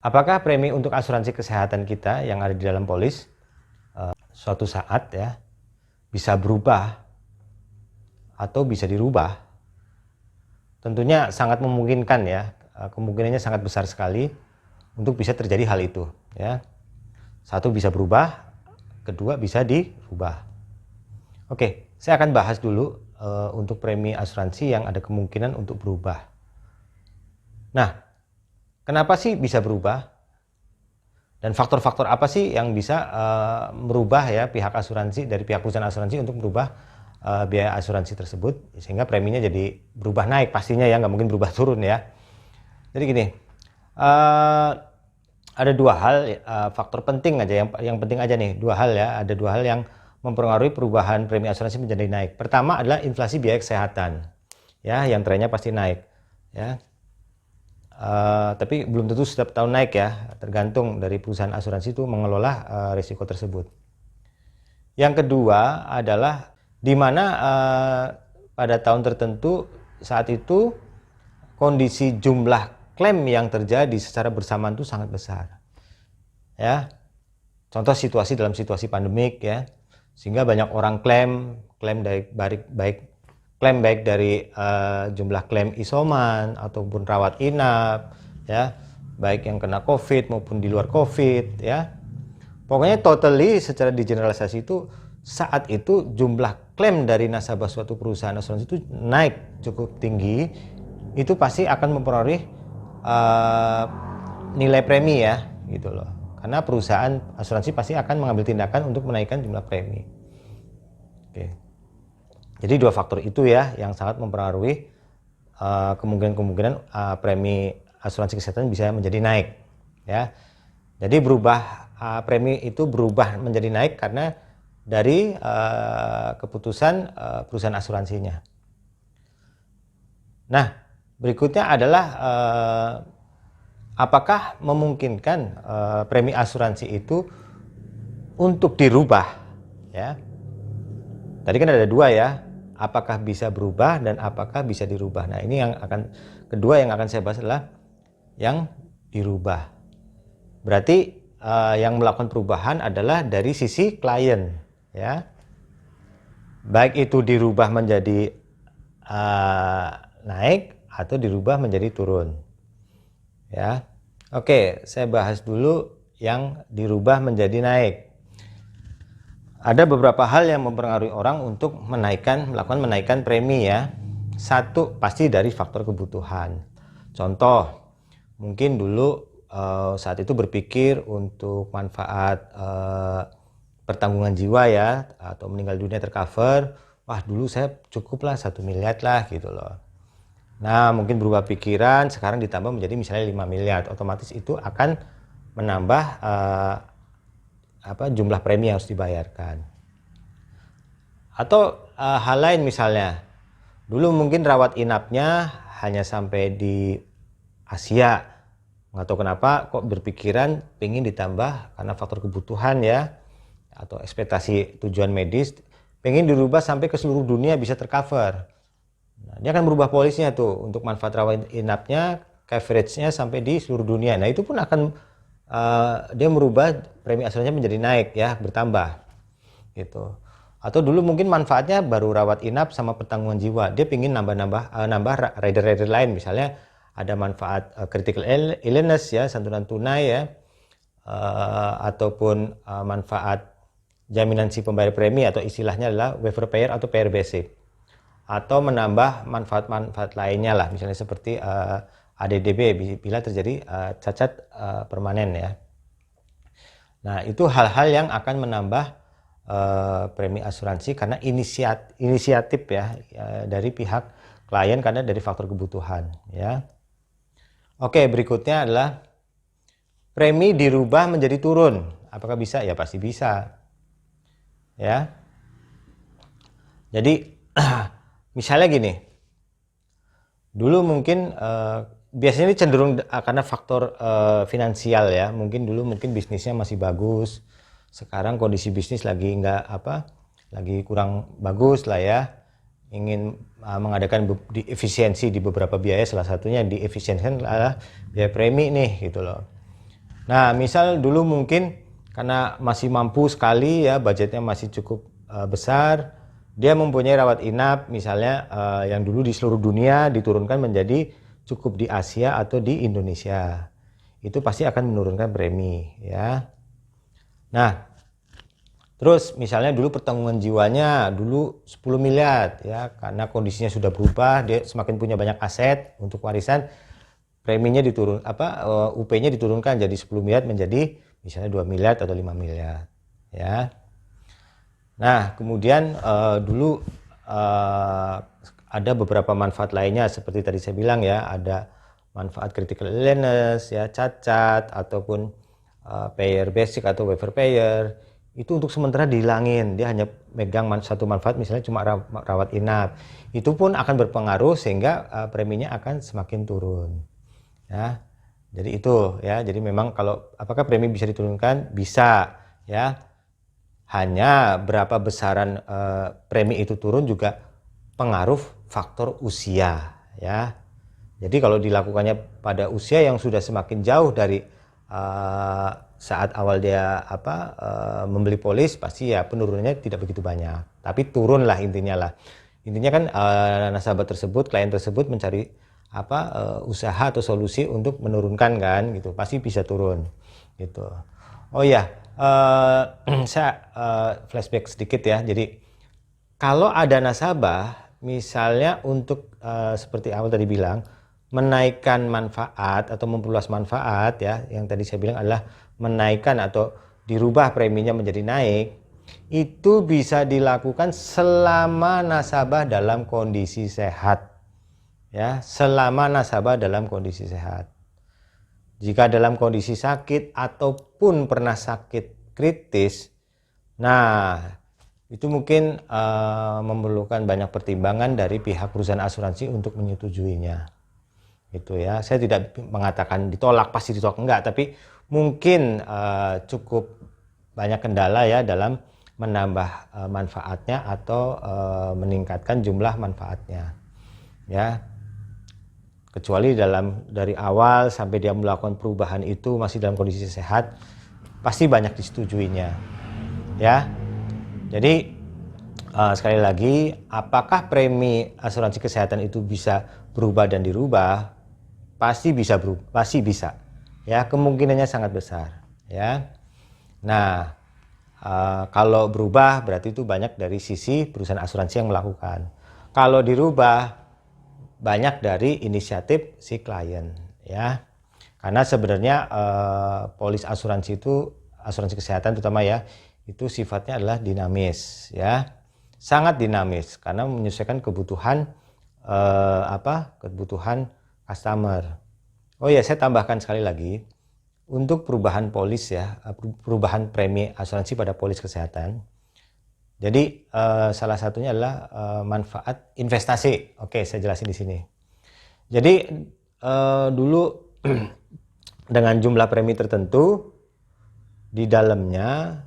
Apakah premi untuk asuransi kesehatan kita yang ada di dalam polis suatu saat ya bisa berubah atau bisa dirubah? Tentunya sangat memungkinkan ya, kemungkinannya sangat besar sekali untuk bisa terjadi hal itu ya. Satu bisa berubah, kedua bisa dirubah. Oke, saya akan bahas dulu untuk premi asuransi yang ada kemungkinan untuk berubah. Nah, kenapa sih bisa berubah? Dan faktor-faktor apa sih yang bisa merubah ya pihak asuransi dari pihak perusahaan asuransi untuk merubah biaya asuransi tersebut sehingga preminya jadi berubah naik pastinya ya, nggak mungkin berubah turun ya. Jadi gini, ada dua hal faktor penting aja yang penting aja nih, dua hal ya, ada dua hal yang mempengaruhi perubahan premi asuransi menjadi naik. Pertama adalah inflasi biaya kesehatan ya, yang trennya pasti naik ya. Tapi belum tentu setiap tahun naik ya, tergantung dari perusahaan asuransi itu mengelola risiko tersebut. Yang kedua adalah di mana pada tahun tertentu saat itu kondisi jumlah klaim yang terjadi secara bersamaan itu sangat besar. Ya. Contoh dalam situasi pandemik ya, sehingga banyak orang klaim baik dari jumlah klaim isoman ataupun rawat inap ya, baik yang kena COVID maupun di luar COVID ya. Pokoknya totally secara digeneralisasi itu saat itu jumlah klaim dari nasabah suatu perusahaan asuransi itu naik cukup tinggi, itu pasti akan mempengaruhi nilai premi ya gitu loh. Karena perusahaan asuransi pasti akan mengambil tindakan untuk menaikkan jumlah premi. Oke. Jadi dua faktor itu ya yang sangat mempengaruhi kemungkinan premi asuransi kesehatan bisa menjadi naik ya. Jadi premi itu berubah menjadi naik karena dari keputusan perusahaan asuransinya. Nah, berikutnya adalah apakah memungkinkan premi asuransi itu untuk dirubah ya. Tadi kan ada dua ya, apakah bisa berubah dan apakah bisa dirubah. Nah, ini kedua yang akan saya bahas adalah yang dirubah. Berarti yang melakukan perubahan adalah dari sisi klien ya. Baik itu dirubah menjadi naik atau dirubah menjadi turun. Ya. Oke, saya bahas dulu yang dirubah menjadi naik. Ada beberapa hal yang mempengaruhi orang untuk melakukan menaikkan premi ya. Satu, pasti dari faktor kebutuhan. Contoh, mungkin dulu saat itu berpikir untuk manfaat pertanggungan jiwa ya, atau meninggal dunia tercover. Wah, dulu saya cukuplah 1 miliar lah gitu loh. Nah, mungkin berubah pikiran, sekarang ditambah menjadi misalnya 5 miliar. Otomatis itu akan menambah jumlah premi yang harus dibayarkan. Atau hal lain misalnya, dulu mungkin rawat inapnya hanya sampai di Asia, nggak tahu kenapa kok berpikiran pengen ditambah karena faktor kebutuhan ya, atau ekspektasi tujuan medis, pengen dirubah sampai ke seluruh dunia bisa tercover. Nah, dia akan berubah polisnya tuh untuk manfaat rawat inapnya, coveragenya sampai di seluruh dunia. Nah, itu pun akan dia merubah premi asuransinya menjadi naik ya, bertambah gitu. Atau dulu mungkin manfaatnya baru rawat inap sama pertanggungan jiwa, dia pingin nambah rider lain, misalnya ada manfaat critical illness ya, santunan tunai ya, ataupun manfaat jaminan si pembayar premi atau istilahnya adalah waiver payer atau payer basic, atau menambah manfaat-manfaat lainnya lah, misalnya seperti ADDB bila terjadi cacat permanen ya. Nah, itu hal-hal yang akan menambah premi asuransi karena inisiatif ya dari pihak klien, karena dari faktor kebutuhan ya. Oke, berikutnya adalah premi dirubah menjadi turun. Apakah bisa? Ya pasti bisa. Ya. Jadi misalnya gini. Dulu mungkin biasanya ini cenderung karena faktor finansial ya. Mungkin bisnisnya masih bagus. Sekarang kondisi bisnis lagi lagi kurang bagus lah ya. Ingin mengadakan efisiensi di beberapa biaya, salah satunya diefisiensikan adalah biaya premi nih gitu loh. Nah, misal dulu mungkin karena masih mampu sekali ya, budgetnya masih cukup besar, dia mempunyai rawat inap misalnya yang dulu di seluruh dunia diturunkan menjadi cukup di Asia atau di Indonesia. Itu pasti akan menurunkan premi ya. Nah, terus misalnya dulu pertanggungan jiwanya dulu 10 miliar ya, karena kondisinya sudah berubah, dia semakin punya banyak aset untuk warisan, preminya UP-nya diturunkan jadi 10 miliar menjadi misalnya 2 miliar atau 5 miliar ya. Nah, kemudian dulu ada beberapa manfaat lainnya seperti tadi saya bilang ya, ada manfaat critical illness ya, cacat ataupun payer basic atau waiver payer. Itu untuk sementara dihilangin, dia hanya megang satu manfaat misalnya cuma rawat inap. Itu pun akan berpengaruh sehingga preminya akan semakin turun. Ya, jadi itu ya. Jadi memang kalau apakah premi bisa diturunkan? Bisa ya. Hanya berapa besaran premi itu turun juga pengaruh faktor usia ya. Jadi kalau dilakukannya pada usia yang sudah semakin jauh dari saat awal dia membeli polis, pasti ya penurunannya tidak begitu banyak. Tapi turun lah intinya lah. Intinya kan nasabah tersebut, klien tersebut mencari usaha atau solusi untuk menurunkan kan gitu, pasti bisa turun gitu. Oh ya, saya flashback sedikit ya. Jadi kalau ada nasabah misalnya untuk seperti awal tadi bilang menaikkan manfaat atau memperluas manfaat ya, yang tadi saya bilang adalah menaikkan atau dirubah preminya menjadi naik, itu bisa dilakukan selama nasabah dalam kondisi sehat. Ya, selama nasabah dalam kondisi sehat. Jika dalam kondisi sakit ataupun pernah sakit kritis, nah itu mungkin memerlukan banyak pertimbangan dari pihak perusahaan asuransi untuk menyetujuinya. Gitu ya. Saya tidak mengatakan ditolak, pasti ditolak enggak, tapi mungkin cukup banyak kendala ya dalam menambah manfaatnya atau meningkatkan jumlah manfaatnya. Ya. Kecuali dari awal sampai dia melakukan perubahan itu masih dalam kondisi sehat, pasti banyak disetujuinya ya. Jadi sekali lagi, apakah premi asuransi kesehatan itu bisa berubah dan dirubah? Pasti bisa berubah, pasti bisa ya, kemungkinannya sangat besar ya. Nah, kalau berubah berarti itu banyak dari sisi perusahaan asuransi yang melakukan. Kalau dirubah banyak dari inisiatif si klien ya, karena sebenarnya polis asuransi itu, asuransi kesehatan terutama ya, itu sifatnya adalah dinamis ya, sangat dinamis karena menyesuaikan kebutuhan kebutuhan customer. Oh ya, saya tambahkan sekali lagi untuk perubahan polis ya, perubahan premi asuransi pada polis kesehatan. Jadi salah satunya adalah manfaat investasi. Oke, saya jelasin di sini. Jadi dulu dengan jumlah premi tertentu di dalamnya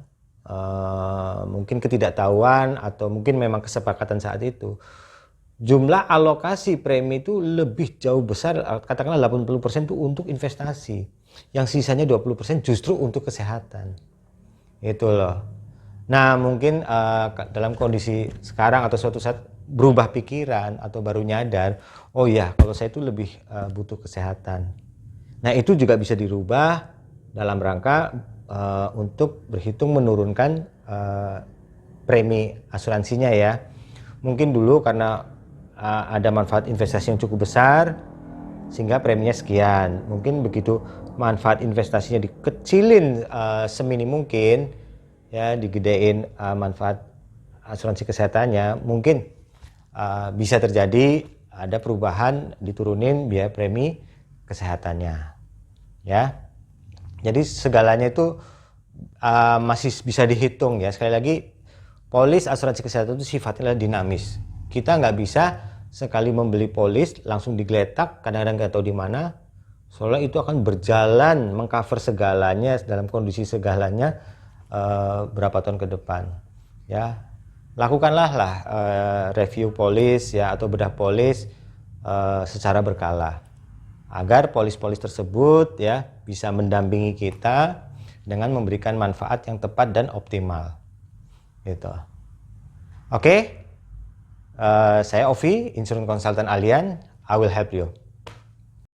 mungkin ketidaktahuan atau mungkin memang kesepakatan saat itu, jumlah alokasi premi itu lebih jauh besar, katakanlah 80% itu untuk investasi. Yang sisanya 20% justru untuk kesehatan. Itu loh. Nah, mungkin dalam kondisi sekarang atau suatu saat berubah pikiran atau baru nyadar, oh ya, kalau saya itu lebih butuh kesehatan. Nah, itu juga bisa dirubah dalam rangka untuk berhitung menurunkan premi asuransinya ya. Mungkin dulu karena ada manfaat investasi yang cukup besar sehingga preminya sekian. Mungkin begitu manfaat investasinya dikecilin semini mungkin ya, digedein manfaat asuransi kesehatannya, mungkin bisa terjadi ada perubahan, diturunin biaya premi kesehatannya ya. Jadi segalanya itu masih bisa dihitung ya. Sekali lagi, polis asuransi kesehatan itu sifatnya adalah dinamis. Kita nggak bisa sekali membeli polis langsung digeletak, kadang-kadang nggak tahu di mana, soalnya itu akan berjalan mengcover segalanya dalam kondisi segalanya berapa tahun ke depan ya. Lakukanlah review polis ya atau bedah polis secara berkala. agar polis-polis tersebut ya bisa mendampingi kita dengan memberikan manfaat yang tepat dan optimal. Gitu. Oke, saya Ovi, Insurance Consultant Allianz. I will help you.